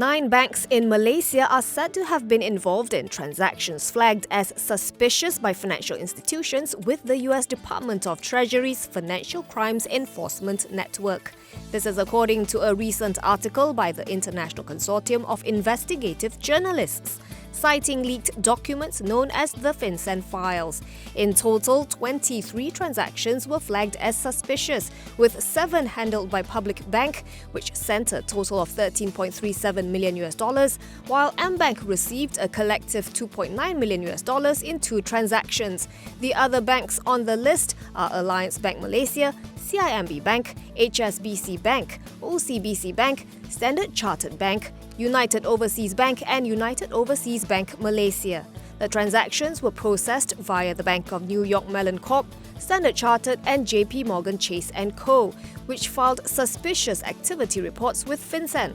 9 banks in Malaysia are said to have been involved in transactions flagged as suspicious by financial institutions with the US Department of Treasury's Financial Crimes Enforcement Network. This is according to a recent article by the International Consortium of Investigative Journalists, citing leaked documents known as the FinCEN files. In total, 23 transactions were flagged as suspicious, with 7 handled by Public Bank, which sent a total of $13.37 million, while Ambank received a collective $2.9 million in 2 transactions. The other banks on the list are Alliance Bank Malaysia, CIMB Bank, HSBC Bank, OCBC Bank, Standard Chartered Bank, United Overseas Bank and United Overseas Bank Malaysia. The transactions were processed via the Bank of New York Mellon Corp, Standard Chartered and JP Morgan Chase & Co., which filed suspicious activity reports with FinCEN.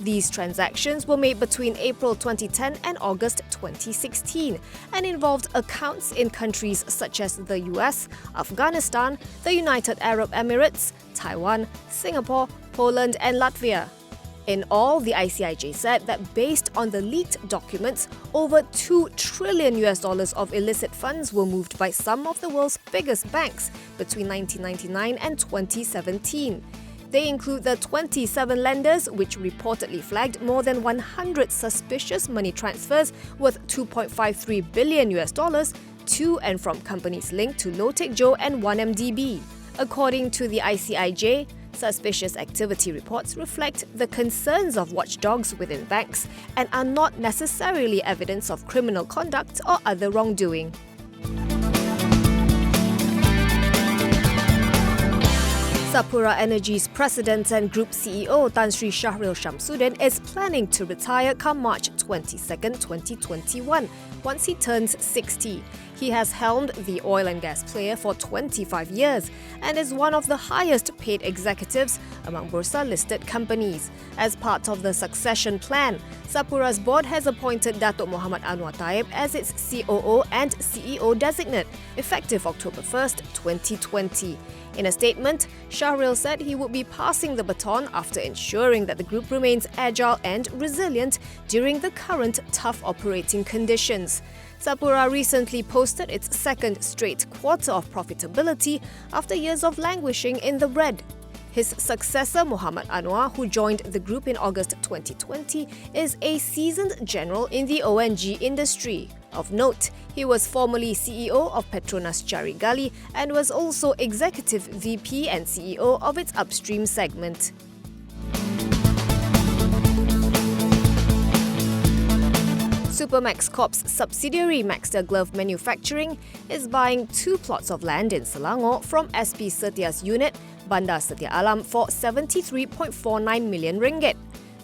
These transactions were made between April 2010 and August 2016 and involved accounts in countries such as the US, Afghanistan, the United Arab Emirates, Taiwan, Singapore, Poland and Latvia. In all, the ICIJ said that based on the leaked documents, over $2 trillion of illicit funds were moved by some of the world's biggest banks between 1999 and 2017. They include the 27 lenders which reportedly flagged more than 100 suspicious money transfers worth $2.53 billion to and from companies linked to Lotek Joe and 1MDB. According to the ICIJ, suspicious activity reports reflect the concerns of watchdogs within banks and are not necessarily evidence of criminal conduct or other wrongdoing. Sapura Energy's President and Group CEO Tan Sri Shahril Shamsuddin is planning to retire come March 22, 2021, once he turns 60. He has helmed the oil and gas player for 25 years and is one of the highest paid executives among Bursa-listed companies. As part of the succession plan, Sapura's board has appointed Datuk Muhammad Anwar Taib as its COO and CEO designate, effective October 1, 2020. In a statement, Shahril said he would be passing the baton after ensuring that the group remains agile and resilient during the current tough operating conditions. Sapura recently posted its second straight quarter of profitability after years of languishing in the red. His successor, Muhammad Anwar, who joined the group in August 2020, is a seasoned general in the ONG industry. Of note, he was formerly CEO of Petronas Carigali and was also Executive VP and CEO of its upstream segment. Supermax Corp's subsidiary Maxter Glove Manufacturing is buying 2 plots of land in Selangor from SP Setia's unit, Bandar Setia Alam, for RM73.49 million.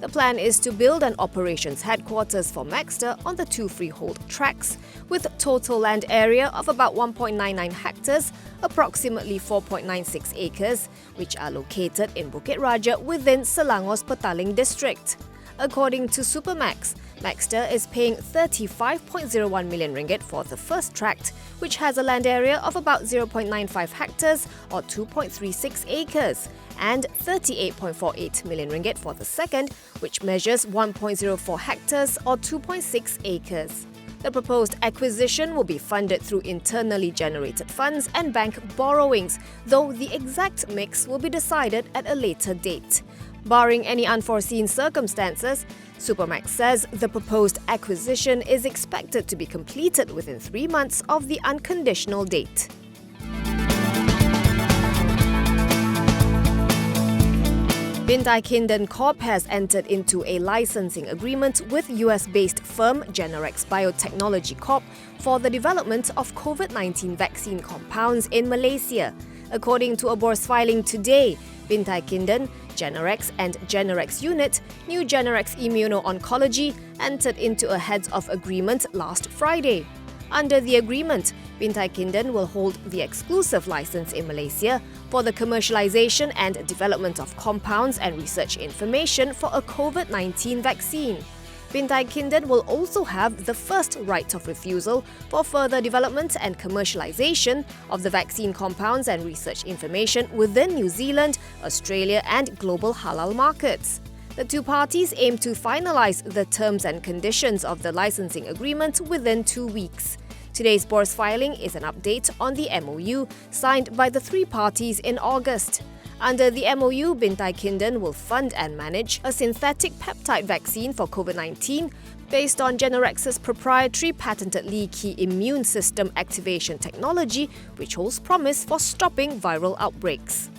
The plan is to build an operations headquarters for Maxter on the 2 freehold tracks, with total land area of about 1.99 hectares, approximately 4.96 acres, which are located in Bukit Raja within Selangor's Petaling district. According to Supermax, Maxter is paying RM35.01 million for the first tract, which has a land area of about 0.95 hectares or 2.36 acres, and RM38.48 million for the second, which measures 1.04 hectares or 2.6 acres. The proposed acquisition will be funded through internally generated funds and bank borrowings, though the exact mix will be decided at a later date. Barring any unforeseen circumstances, Supermax says the proposed acquisition is expected to be completed within 3 months of the unconditional date. Bintai Kindan Corp has entered into a licensing agreement with US-based firm Generex Biotechnology Corp for the development of COVID-19 vaccine compounds in Malaysia. According to a bourse filing today, Bintai Kindan, Generex and Generex Unit, New Generex Immuno-Oncology, entered into a heads-off agreement last Friday. Under the agreement, Bintai Kindan will hold the exclusive license in Malaysia for the commercialization and development of compounds and research information for a COVID-19 vaccine. Bintai Kindan will also have the first right of refusal for further development and commercialization of the vaccine compounds and research information within New Zealand, Australia and global halal markets. The two parties aim to finalize the terms and conditions of the licensing agreement within 2 weeks. Today's bourse filing is an update on the MOU signed by the three parties in August. Under the MOU, Bintai Kindan will fund and manage a synthetic peptide vaccine for COVID-19 based on Generex's proprietary patented leaky immune system activation technology, which holds promise for stopping viral outbreaks.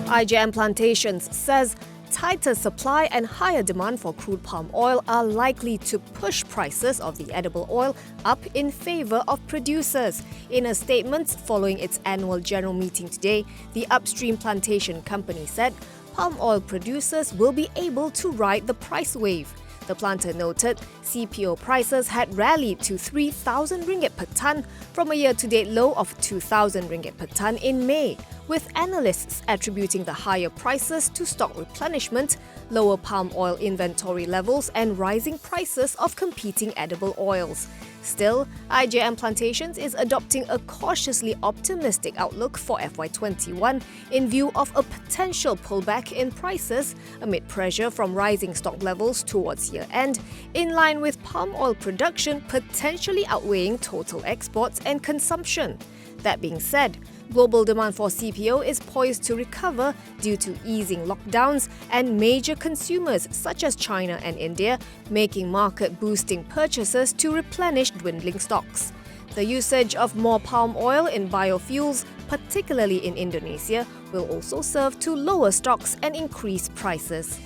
IJM Plantations says tighter supply and higher demand for crude palm oil are likely to push prices of the edible oil up in favour of producers. In a statement following its annual general meeting today, the upstream plantation company said palm oil producers will be able to ride the price wave. The planter noted CPO prices had rallied to 3,000 ringgit per tonne from a year-to-date low of 2,000 ringgit per tonne in May, with analysts attributing the higher prices to stock replenishment, lower palm oil inventory levels and rising prices of competing edible oils. Still, IJM Plantations is adopting a cautiously optimistic outlook for FY21 in view of a potential pullback in prices amid pressure from rising stock levels towards year-end, in line with palm oil production potentially outweighing total exports and consumption. That being said, global demand for CPO is poised to recover due to easing lockdowns and major consumers such as China and India making market-boosting purchases to replenish dwindling stocks. The usage of more palm oil in biofuels, particularly in Indonesia, will also serve to lower stocks and increase prices.